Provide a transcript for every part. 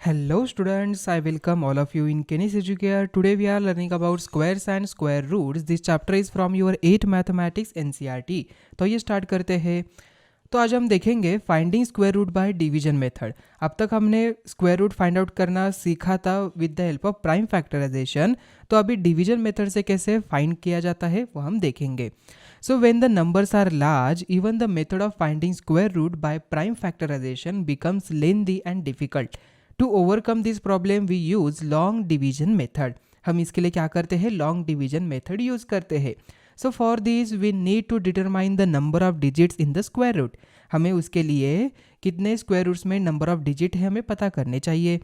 Hello students, I welcome all of you in Kenny's Educare. Today we are learning about squares and square roots. This chapter is from your 8 Mathematics NCERT. तो ये start करते हैं। तो आज हम देखेंगे finding square root by division method. अब तक हमने स्क्वायर रूट फाइंड आउट करना सीखा था with the help of prime factorization. तो अभी डिवीजन मेथड से कैसे फाइंड किया जाता है वो हम देखेंगे। So when the numbers are large, even the method of finding square root by prime factorization becomes lengthy and difficult. To overcome this problem, we use long division method. हम इसके लिए क्या करते हैं? long division method यूज करते हैं. So for this, we need to determine the number of digits in the square root. हमें उसके लिए कितने square roots में number of digit है हमें पता करने चाहिए.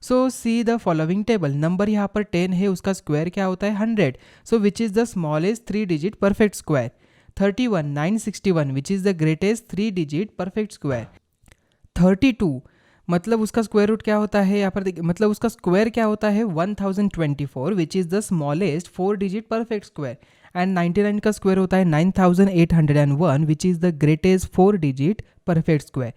So see the following table. Number यहाँ पर 10 है, उसका स्क्वायर क्या होता है? 100. So which is the smallest 3 digit perfect square? 31, 961 which is the greatest 3 digit perfect square. 32 मतलब उसका स्क्वायर रूट क्या होता है यहाँ पर देखिए, मतलब उसका स्क्वायर क्या होता है? 1024 which is the smallest 4 digit perfect square. And 99 का स्क्वायर होता है 9801 which is the greatest 4 digit perfect square.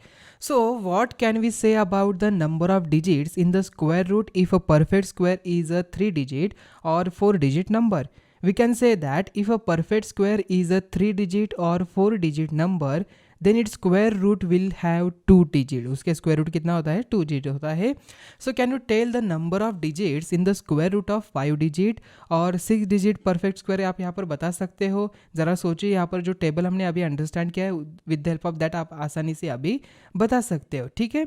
So what can we say about the number of digits in the square root if a perfect square is a 3 digit or 4 digit number? We can say that if a perfect square is a 3 digit or 4 digit number, then its square root will have 2 digit. उसके square root कितना होता है? 2 digit होता है. So can you tell the number of digits in the square root of 5 digit और 6 digit perfect square? आप यहाँ पर बता सकते हो. ज़रा सोचिए, यहाँ पर जो टेबल हमने अभी अंडरस्टैंड किया है with the help of that आप आसानी से अभी बता सकते हो. ठीक है.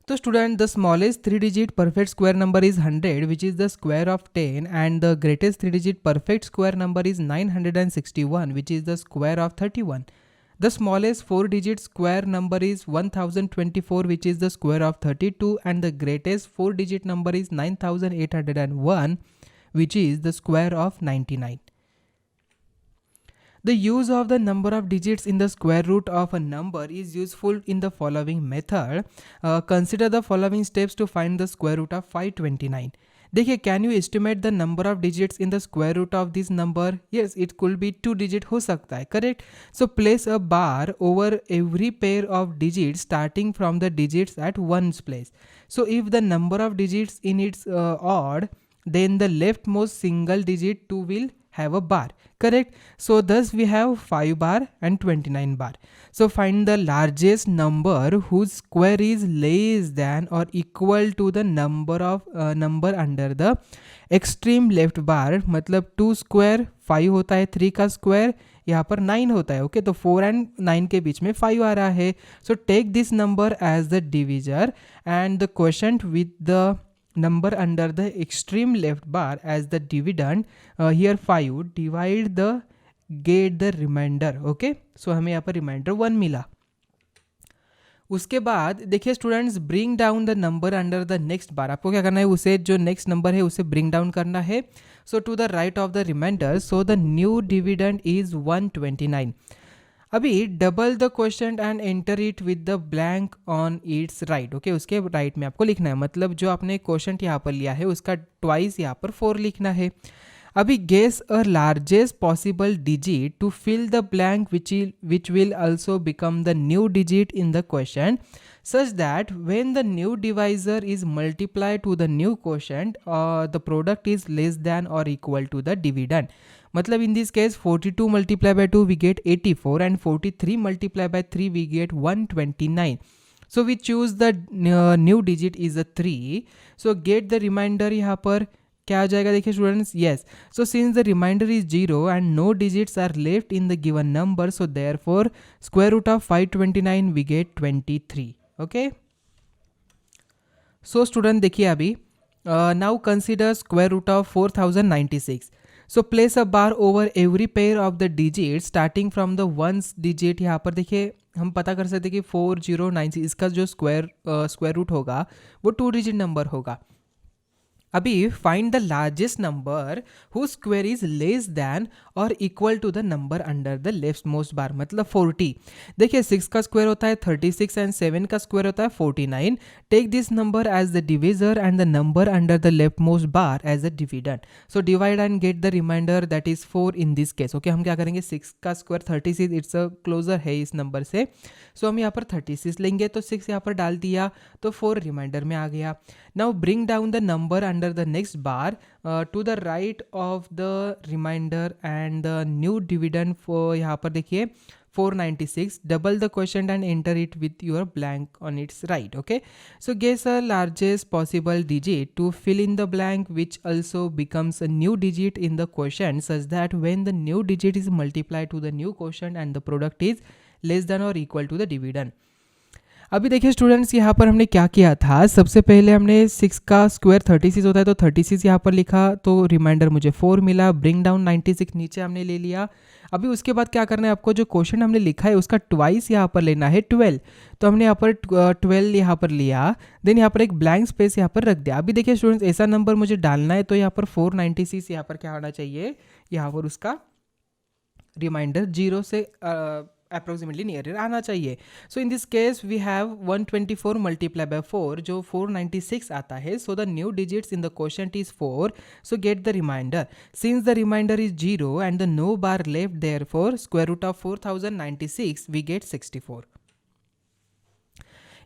तो student, the smallest 3 digit perfect square number is 100 which is the square of 10 and the greatest 3 digit perfect square number is 961 which is the square of 31. The smallest 4 digit square number is 1024 which is the square of 32 and the greatest 4 digit number is 9801 which is the square of 99. The use of the number of digits in the square root of a number is useful in the following method. Consider the following steps to find the square root of 529. देखिए, can you estimate the number of digits in the square root of this number? Yes, it could be 2 digit हो सकता है. Correct. So place a bar over every pair of digit starting from the digits at ones place. So if the number of digits in its odd, then the leftmost single digit 2 will have a bar. Correct. So thus we have 5 bar and 29 bar. So find the largest number whose square is less than or equal to the number of number under the extreme left bar. मतलब 2 square 5 होता है, 3 का square यहाँ पर 9 होता है. Okay, तो 4 and 9 के बीच में 5 आ रहा है. So take this number as the divisor and the quotient with the number under the extreme left bar as the dividend. Here 5 divide the get the remainder. Okay, so हमें यहाँ पर reminder 1 मिला. उसके बाद देखिए students, bring down the number under the next bar. आपको क्या करना है? उसे जो नेक्स्ट नंबर है उसे ब्रिंग डाउन करना है. So to the right of the remainder, so the new dividend is 129. अभी double the question and enter it with the blank on its right. Okay, उसके राइट में आपको लिखना है, मतलब जो आपने क्वेश्चन यहाँ पर लिया है उसका ट्वाइस यहाँ पर 4 लिखना है. अभी guess a largest possible digit to fill the blank which will also become the new digit in the question such that when the new divisor is multiplied to the new quotient, the product is less than or equal to the dividend. मतलब in this case 42 multiplied by 2 we get 84 and 43 multiplied by 3 we get 129. So we choose the new digit is a 3. So get the remainder. यहाँ पर क्या आ जाएगा? देखिए students, yes. So since the remainder is 0 and no digits are left in the given number, so therefore square root of 529 we get 23. Okay. So student देखिए अभी now consider square root of 4096. So place a bar over every pair of the digits starting from the ones digit. यहाँ पर देखिए हम पता कर सकते हैं कि 4096 इसका जो स्क्वायर रूट होगा वो 2 डिजिट नंबर होगा. अभी find the largest number who square is less than और equal to the number under the left most bar, मतलब 40। देखिए 6 का स्क्वायर होता है 36 एंड 7 का स्क्वायर होता है 49। Take this number as the divisor and the number under the left most bar as the dividend. So divide and get the reminder that is 4 in this case. Okay, हम क्या करेंगे, 6 का square 36, it's a closure है इस number से, सो हम यहाँ पर 36 लेंगे, तो 6 यहाँ पर डाल दिया तो 4 रिमाइंडर में आ गया। Now bring down the number under the next bar to the right of the reminder and the new dividend for, यहाँ पर देखिए 496, double the question and enter it with your blank on its right. Okay, so guess a largest possible digit to fill in the blank, which also becomes a new digit in the question, such that when the new digit is multiplied to the new quotient and the product is less than or equal to the dividend. अभी देखिए students, यहाँ पर हमने क्या किया था, सबसे पहले हमने 6 का स्क्वायर 36 होता है तो 36 यहाँ पर लिखा, तो रिमाइंडर मुझे 4 मिला। ब्रिंग डाउन 96 नीचे हमने ले लिया। अभी उसके बाद क्या करना है आपको, जो क्वेश्चन हमने लिखा है उसका ट्वाइस यहाँ पर लेना है 12, तो हमने यहाँ पर 12 यहाँ पर लिया, देन यहाँ पर एक ब्लैंक स्पेस यहाँ पर रख दिया। अभी देखिए स्टूडेंट्स, ऐसा नंबर मुझे डालना है तो यहाँ पर 496 यहाँ पर क्या होना चाहिए, यहाँ पर उसका रिमाइंडर 0 से अप्रोक्सीमेटली नियर आना चाहिए। So in this case we have 124 multiply by 4 जो 496 आता है। So the new digits in the quotient is 4, so get the reminder. Since the reminder is 0 and the no bar left, therefore square root of 4096 we get 64।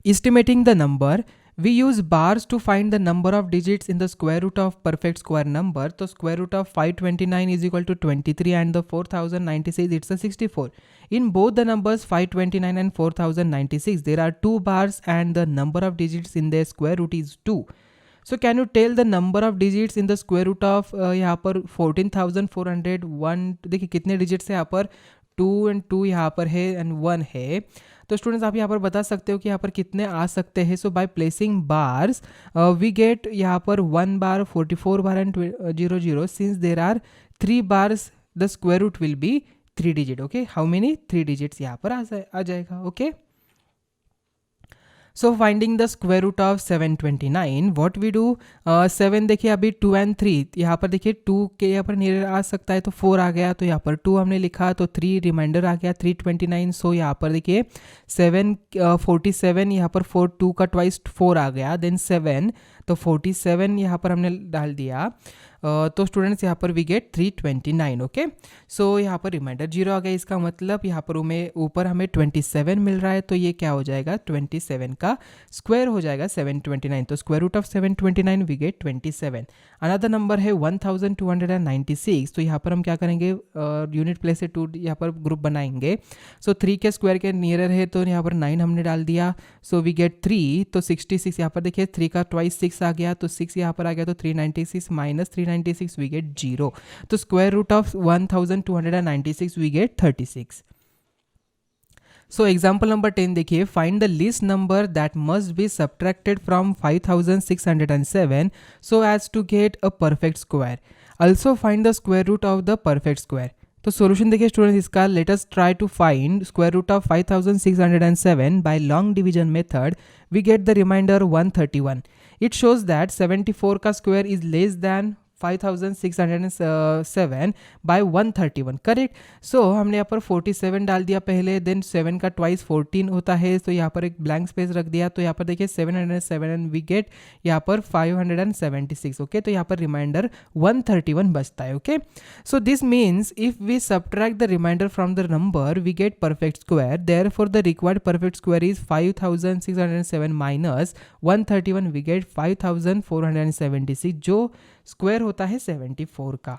Estimating the number, we use bars to find the number of digits in the square root of perfect square number. So square root of 529 is equal to 23 and the 4096 it's a 64. In both the numbers 529 and 4096 there are two bars and the number of digits in their square root is 2. So can you tell the number of digits in the square root of यहाँ पर 14,401, देखिए कितने digits है यहाँ पर, 2 and 2 यहाँ पर है एंड 1 है। तो स्टूडेंट्स आप यहाँ पर बता सकते हो कि यहाँ पर कितने आ सकते हैं। So by placing bars we get यहाँ पर 1 bar, 44 bar and 00। Since there are 3 bars the square root will be 3 digit. Okay, how many, 3 digits यहाँ पर आ जाएगा। Okay, so finding the square root of 729, what we do, 7 देखिए अभी 2 and 3 यहाँ पर देखिए 2 के यहाँ पर नियर आ सकता है तो 4 आ गया, तो यहाँ पर 2 हमने लिखा तो 3 रिमाइंडर आ गया 329। सो यहाँ पर देखिए 47 यहाँ पर 4, 2 का ट्वाइस 4 आ गया, देन 7 तो 47 यहाँ पर हमने डाल दिया। तो स्टूडेंट्स यहाँ पर वी गेट 329। ओके, सो यहाँ पर रिमाइंडर 0 आ गया, इसका मतलब यहाँ पर ऊपर हमें 27 मिल रहा है, तो ये क्या हो जाएगा, 27 का स्क्वायर हो जाएगा 729। तो square root of 729 we get 27। Another number है 1296, तो यहाँ पर हम क्या करेंगे, यूनिट प्लेस से 2 यहाँ पर ग्रुप बनाएंगे। सो 3 के स्क्वायर के नियरर है तो यहाँ पर 9 हमने डाल दिया, सो वी गेट 3, तो 66 यहाँ पर देखिए 3 का ट्वाइस 6 आ गया, तो 6 यहाँ पर आ गया, तो 396 माइनस 396 वी गेट 0। तो square root of 1296 we get 36। So example number 10 देखिए, find the least number that must be subtracted from 5607 so as to get a perfect square. Also find the square root of the perfect square. तो solution देखिए students इसका, let us try to find square root of 5607 by long division method. We get the reminder 131। It shows that 74 का square is less than 5607 by 131, correct. So हमने यहाँ पर 47 डाल दिया पहले, देन 7 का ट्वाइस 14 होता है, तो यहाँ पर एक ब्लैंक स्पेस रख दिया, तो यहाँ पर देखिए 707 एंड वी गेट यहाँ पर 576। ओके, तो यहाँ पर रिमाइंडर 131 बचता है। Okay, so this means if we subtract the reminder from the number we get perfect square, therefore the required perfect square is 5607 minus 131 we get 5476, जो स्क्वायर होता है 74 का।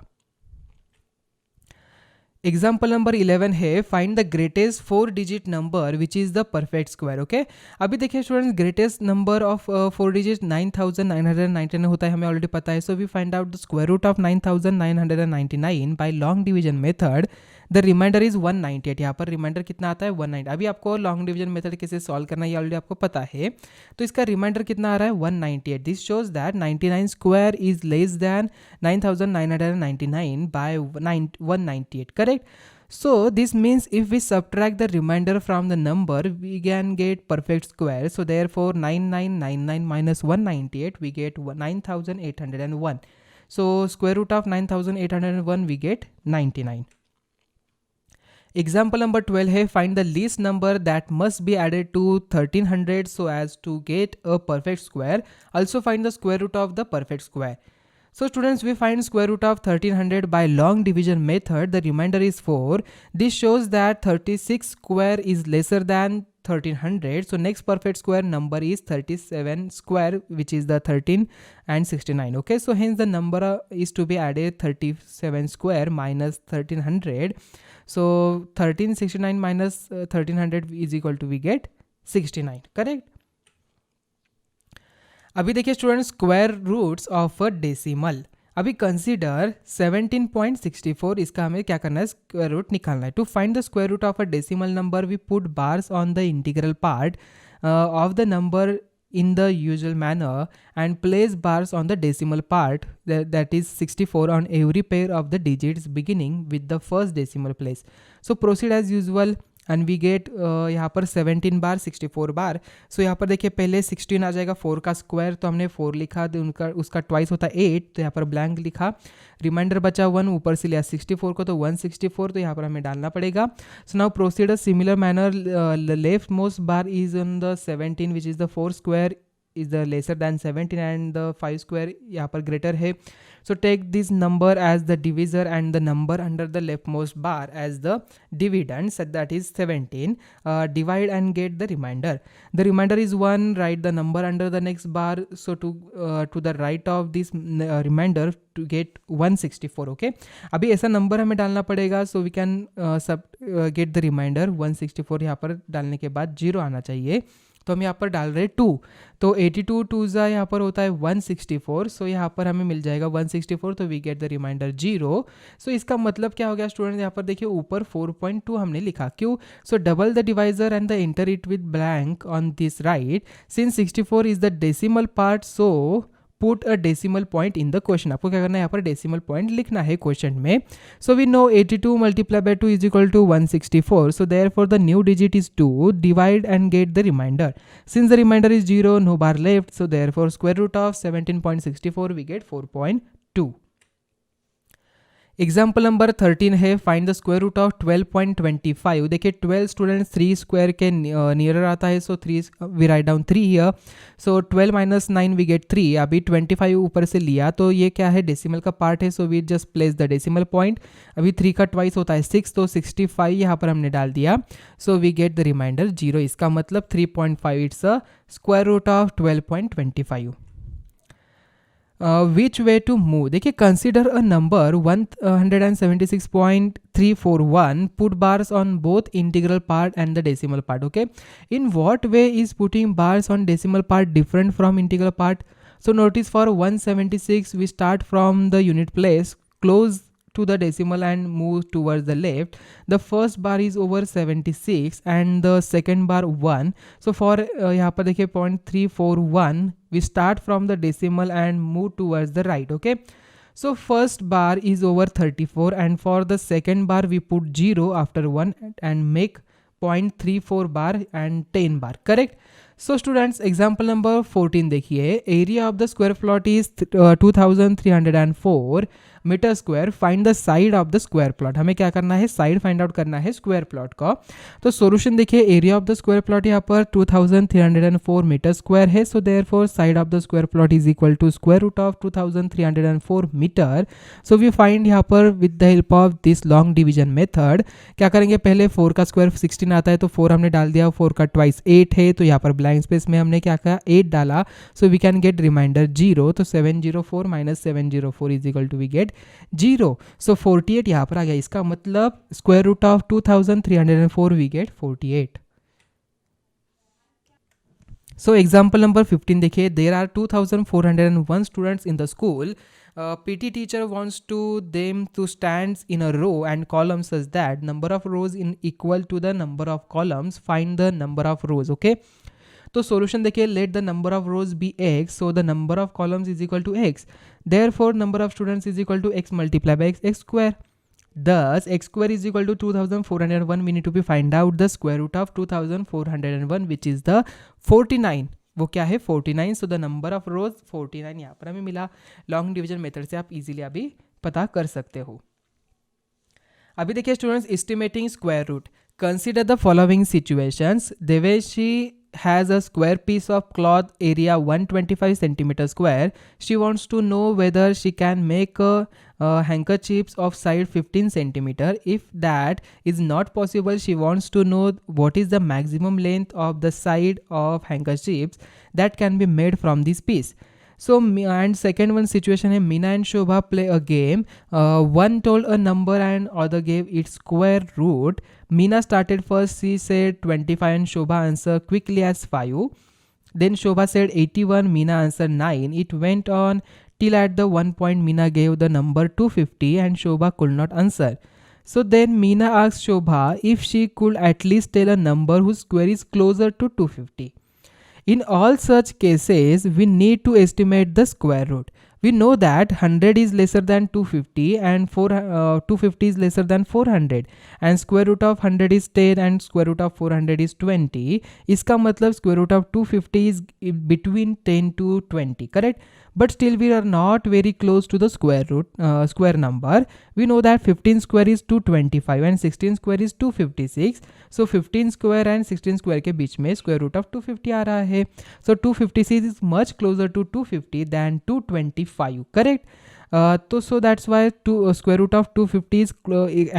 एग्जाम्पल नंबर 11 है, find the greatest 4 digit number which is the perfect square. Okay, अभी देखिए students greatest number of 4 digit 9999 होता है, हमें ऑलरेडी पता है। So we find out the square root of 9999 by long division method. The reminder is 198। यहाँ पर reminder कितना आता है, 190। अभी आपको लॉन्ग डिवीजन मेथड कैसे सॉल्व करना है ये ऑलरेडी आपको पता है, तो इसका रिमाइंडर कितना आ रहा है, 198। This shows that 99 square is less than 9999 by 198, correct. So this means if we subtract the remainder from the number, we can get perfect square. So therefore 9999 minus 198, we get 9801. So square root of 9801, we get 99. Example number 12 है, find the least number that must be added to 1300 so as to get a perfect square. Also find the square root of the perfect square. So students, we find square root of 1300 by long division method. The remainder is 4. This shows that 36 square is lesser than 1300. So next perfect square number is 37 square, which is the 13 and 69. Okay, so hence the number is to be added 37 square minus 1300. So 1369 minus 1300 is equal to we get 69. Correct. अभी देखिए students, square roots of a decimal. अभी consider 17.64, इसका हमें क्या करना है, square root निकालना है. To find the square root of a decimal number, we put bars on the integral part of the number in the usual manner and place bars on the decimal part, that is 64, on every pair of the digits beginning with the first decimal place. So proceed as usual and we get यहाँ पर 17 बार 64 बार. सो यहाँ पर देखिए पहले 16 आ जाएगा, 4 का square, तो हमने 4 लिखा, तो उनका उसका ट्वाइस होता है 8, तो यहाँ पर ब्लैंक लिखा. रिमाइंडर बचा 1, ऊपर से लिया 64 को, तो 164, तो यहाँ पर हमें डालना पड़ेगा. So now proceed a similar manner. Left most bar is on the 17 which is the 4 square is the lesser than 17 and the 5 square यहाँ पर greater है. So take this number as the divisor and the number under the leftmost bar as the dividend, so that is 17. Divide and get the remainder. The remainder is 1. Write the number under the next bar. So to the right of this remainder to get 164. Okay, अभी ऐसा number हमें डालना पड़ेगा. So we can get the remainder 164. यहाँ पर डालने के बाद 0 आना चाहिए, तो हम यहाँ पर डाल रहे हैं 2. तो 82 2 यहाँ पर होता है 164. सो यहाँ पर हमें मिल जाएगा 164, तो वी गेट द रिमाइंडर 0. सो इसका मतलब क्या हो गया स्टूडेंट, यहाँ पर देखिए ऊपर 4.2 हमने लिखा. क्यों? सो double the divisor and the inter it with blank on this right. Since 64 is the decimal part, so put a decimal point in the question. आपको क्या करना है, यहाँ पर डेसिमल पॉइंट लिखना है क्वेश्चन में. So we know 82 multiply by 2 is equal to 164. So therefore the new digit is 2. Divide and get the reminder. Since the reminder is 0, no bar left, so therefore square root of 17.64 we get 4.2. Example number 13 है, find the square root of 12.25. देखिए 12 students 3 square के nearer आता है, so 3 we write down 3 here. So 12 minus 9 we get 3. अभी 25 ऊपर से लिया, तो ये क्या है, डेसिमल का पार्ट है, so we just place the decimal point. अभी 3 का ट्वाइस होता है 6, तो 65 यहाँ पर हमने डाल दिया. So we get the remainder 0. इसका मतलब 3.5 it's a square root of 12.25. Which way to move. देखिए consider a number 176.341. Put bars on both integral part and the decimal part. Okay, in what way is putting bars on decimal part different from integral part. So notice for 176 we start from the unit place, close to the decimal and move towards the left. The first bar is over 76 and the second bar 1. So for यहाँ पर देखिए 0.341, we start from the decimal and move towards the right. Okay, so first bar is over 34 and for the second bar we put 0 after 1 and make 0.34 bar and 10 bar. Correct. So students, example number 14 देखिए. Area of the square plot is 2304 meter square. Find the side of the square plot. हमें क्या करना है, side find out करना है square plot का. तो solution देखिए, area of the square plot यहाँ पर 2304 मीटर स्क्वायर है. So therefore side of the square plot is equal to square root of 2304 meter. So we find यहाँ पर with the help of this long division method क्या करेंगे, पहले 4 का square 16 आता है, तो 4 हमने डाल दिया. 4 का ट्वाइस 8 है, तो यहाँ पर ब्लैंक स्पेस में हमने क्या कहा, 8 डाला. So we can get reminder 0. तो 704 minus 704 is equal to we get 0. So 48 यहाँ पर आ गया. इसका मतलब square root of 2304 we get 48. So example number 15 देखिए. There are 2401 students in the school. PT teacher wants to them to stand in a row and columns such that number of rows in equal to the number of columns. Find the number of rows. Okay, तो solution देखिए, let the number of rows be x, so the number of columns is equal to x. Therefore number of students is equal to x multiply by x square. Thus, x square is equal to 2401. We need to be find out the square root of 2401, which is the 49. वो क्या है 49. सो the number of रोज 49 यहाँ पर हमें मिला. Long division method से आप easily अभी पता कर सकते हो. अभी देखिए students, estimating square root. Consider the following situations. Deveshi has a square piece of cloth area 125 centimeter square. She wants to know whether she can make handkerchiefs of side 15 centimeter. If that is not possible, she wants to know what is the maximum length of the side of handkerchiefs that can be made from this piece. So and second one situation है, Meena and Shobha play a game. One told a number and other gave its square root. Meena started first. She said 25 and Shobha answered quickly as 5. Then Shobha said 81. Meena answered 9. It went on till at the one point Meena gave the number 250 and Shobha could not answer. So then Meena asked Shobha if she could at least tell a number whose square is closer to 250. In all such cases, we need to estimate the square root. We know that 100 is lesser than 250 and 250 is lesser than 400 and square root of 100 is 10 and square root of 400 is 20. इसका मतलब square root of 250 is between 10 to 20, correct? But still we are not very close to the square root square number. We know that 15 square is 225 and 16 square is 256. So 15 square and 16 square के बीच में square root of 250 आ रहा है. So 256 is much closer to 250 than 225, correct? तो so that's why square root of 250 is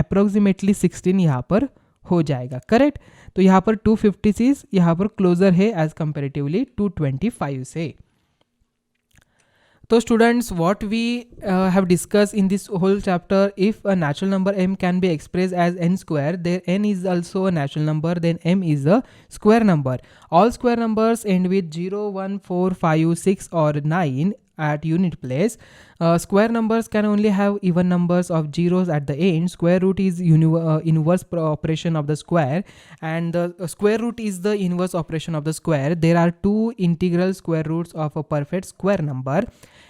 approximately 16 यहाँ पर हो जाएगा, correct? तो यहाँ पर 256 यहाँ पर क्लोजर है एज कंपेरेटिवली 225 से. So students, what we have discussed in this whole chapter, if a natural number m can be expressed as n square, then n is also a natural number, then m is a square number. All square numbers end with 0, 1, 4, 5, 6 or 9 at unit place. Square numbers can only have even numbers of zeros at the end. Square root is inverse operation of the square, and the square root is the inverse operation of the square. There are two integral square roots of a perfect square number,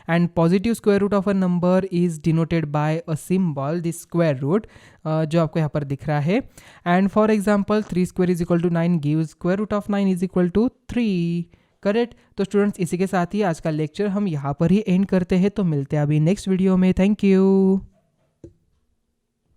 and positive square root of a number is denoted by a symbol, this square root, जो आपको यहाँ पर दिख रहा है. And for example, 3 square is equal to 9 gives square root of 9 is equal to 3. Correct? तो students, इसी के साथ ही आज का लेक्चर हम यहाँ पर ही एंड करते हैं. तो मिलते हैं अभी नेक्स्ट वीडियो में. Thank you.